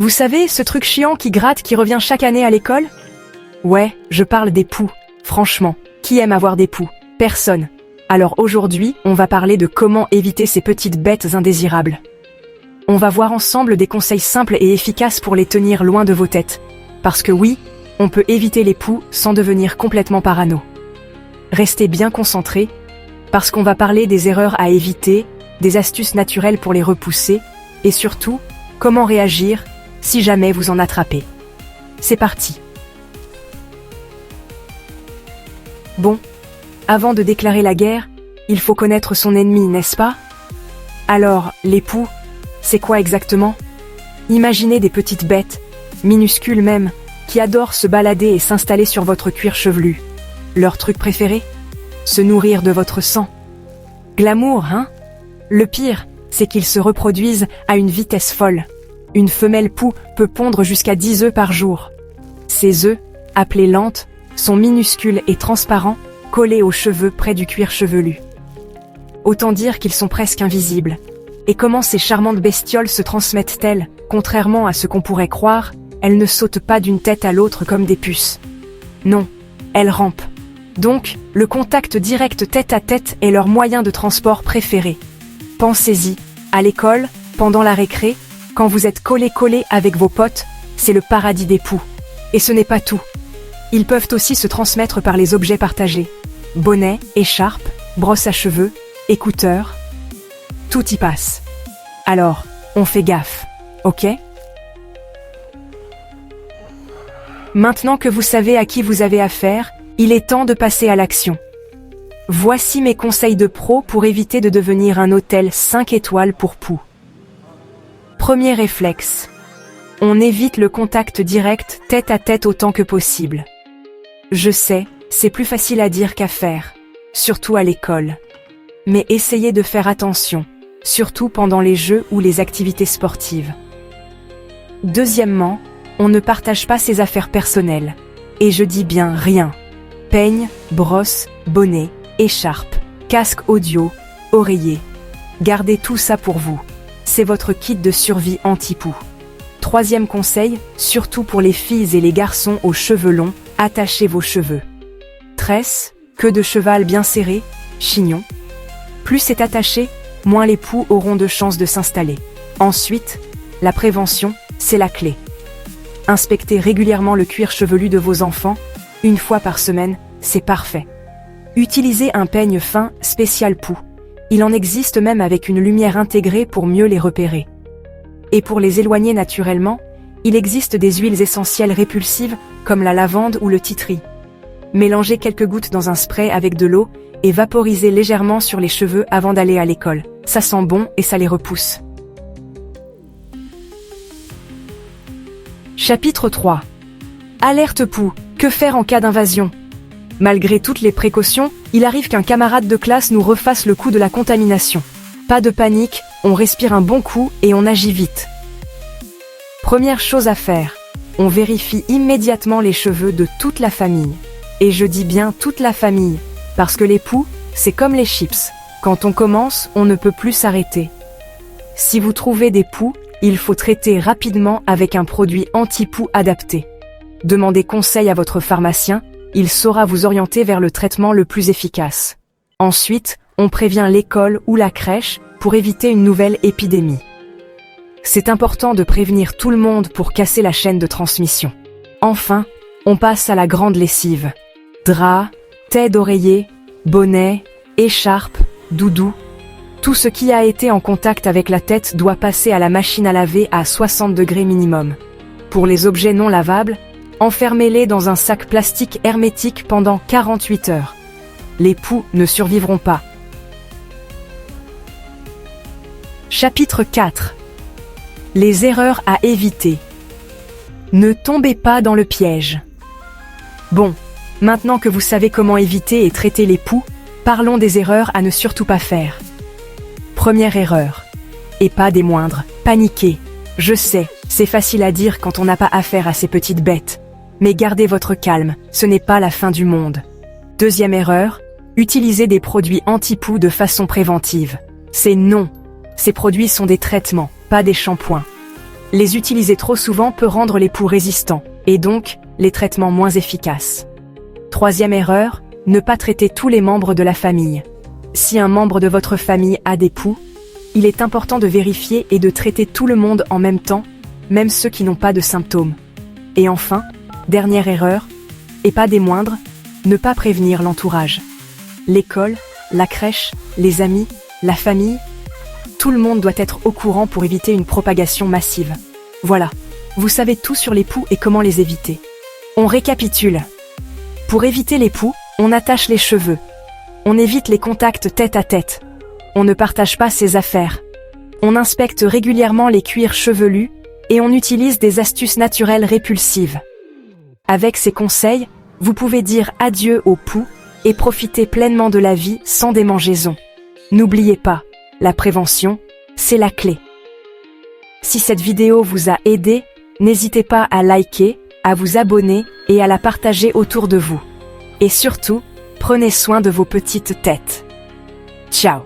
Vous savez, ce truc chiant qui gratte qui revient chaque année à l'école? Ouais, je parle des poux. Franchement, qui aime avoir des poux? Personne. Alors aujourd'hui, on va parler de comment éviter ces petites bêtes indésirables. On va voir ensemble des conseils simples et efficaces pour les tenir loin de vos têtes. Parce que oui, on peut éviter les poux sans devenir complètement parano. Restez bien concentrés, parce qu'on va parler des erreurs à éviter, des astuces naturelles pour les repousser, et surtout, comment réagir si jamais vous en attrapez. C'est parti. Bon, avant de déclarer la guerre, il faut connaître son ennemi, n'est-ce pas? Alors, les poux, c'est quoi exactement? Imaginez des petites bêtes, minuscules même, qui adorent se balader et s'installer sur votre cuir chevelu. Leur truc préféré? Se nourrir de votre sang. Glamour, hein? Le pire, c'est qu'ils se reproduisent à une vitesse folle. Une femelle poux peut pondre jusqu'à 10 œufs par jour. Ces œufs, appelés lentes, sont minuscules et transparents, collés aux cheveux près du cuir chevelu. Autant dire qu'ils sont presque invisibles. Et comment ces charmantes bestioles se transmettent-elles? Contrairement à ce qu'on pourrait croire, elles ne sautent pas d'une tête à l'autre comme des puces. Non, elles rampent. Donc, le contact direct tête à tête est leur moyen de transport préféré. Pensez-y, à l'école, pendant la récré, quand vous êtes collé avec vos potes, c'est le paradis des poux. Et ce n'est pas tout. Ils peuvent aussi se transmettre par les objets partagés. Bonnet, écharpe, brosse à cheveux, écouteurs. Tout y passe. Alors, on fait gaffe, ok? Maintenant que vous savez à qui vous avez affaire, il est temps de passer à l'action. Voici mes conseils de pro pour éviter de devenir un hôtel 5 étoiles pour poux. Premier réflexe. On évite le contact direct tête à tête autant que possible. Je sais, c'est plus facile à dire qu'à faire, surtout à l'école. Mais essayez de faire attention, surtout pendant les jeux ou les activités sportives. Deuxièmement, on ne partage pas ses affaires personnelles. Et je dis bien rien. Peigne, brosse, bonnet, écharpe, casque audio, oreiller. Gardez tout ça pour vous. C'est votre kit de survie anti-poux. Troisième conseil, surtout pour les filles et les garçons aux cheveux longs, attachez vos cheveux. Tresse, queue de cheval bien serrée, chignon. Plus c'est attaché, moins les poux auront de chances de s'installer. Ensuite, la prévention, c'est la clé. Inspectez régulièrement le cuir chevelu de vos enfants, une fois par semaine, c'est parfait. Utilisez un peigne fin spécial poux. Il en existe même avec une lumière intégrée pour mieux les repérer. Et pour les éloigner naturellement, il existe des huiles essentielles répulsives comme la lavande ou le titri. Mélangez quelques gouttes dans un spray avec de l'eau et vaporisez légèrement sur les cheveux avant d'aller à l'école. Ça sent bon et ça les repousse. Chapitre 3. Alerte poux, que faire en cas d'invasion? Malgré toutes les précautions, il arrive qu'un camarade de classe nous refasse le coup de la contamination. Pas de panique, on respire un bon coup et on agit vite. Première chose à faire, on vérifie immédiatement les cheveux de toute la famille. Et je dis bien toute la famille, parce que les poux, c'est comme les chips. Quand on commence, on ne peut plus s'arrêter. Si vous trouvez des poux, il faut traiter rapidement avec un produit anti-poux adapté. Demandez conseil à votre pharmacien, il saura vous orienter vers le traitement le plus efficace. Ensuite, on prévient l'école ou la crèche pour éviter une nouvelle épidémie. C'est important de prévenir tout le monde pour casser la chaîne de transmission. Enfin, on passe à la grande lessive. Drap, tête d'oreiller, bonnet, écharpe, doudou. Tout ce qui a été en contact avec la tête doit passer à la machine à laver à 60 degrés minimum. Pour les objets non lavables, enfermez-les dans un sac plastique hermétique pendant 48 heures. Les poux ne survivront pas. Chapitre 4. Les erreurs à éviter. Ne tombez pas dans le piège. Bon, maintenant que vous savez comment éviter et traiter les poux, parlons des erreurs à ne surtout pas faire. Première erreur. Et pas des moindres, paniquer. Je sais, c'est facile à dire quand on n'a pas affaire à ces petites bêtes. Mais gardez votre calme, ce n'est pas la fin du monde. Deuxième erreur, utilisez des produits anti-poux de façon préventive. C'est non. Ces produits sont des traitements, pas des shampoings. Les utiliser trop souvent peut rendre les poux résistants, et donc, les traitements moins efficaces. Troisième erreur, ne pas traiter tous les membres de la famille. Si un membre de votre famille a des poux, il est important de vérifier et de traiter tout le monde en même temps, même ceux qui n'ont pas de symptômes. Et enfin, dernière erreur, et pas des moindres, ne pas prévenir l'entourage. L'école, la crèche, les amis, la famille, tout le monde doit être au courant pour éviter une propagation massive. Voilà, vous savez tout sur les poux et comment les éviter. On récapitule. Pour éviter les poux, on attache les cheveux. On évite les contacts tête à tête. On ne partage pas ses affaires. On inspecte régulièrement les cuirs chevelus et on utilise des astuces naturelles répulsives. Avec ces conseils, vous pouvez dire adieu aux poux et profiter pleinement de la vie sans démangeaison. N'oubliez pas, la prévention, c'est la clé. Si cette vidéo vous a aidé, n'hésitez pas à liker, à vous abonner et à la partager autour de vous. Et surtout, prenez soin de vos petites têtes. Ciao!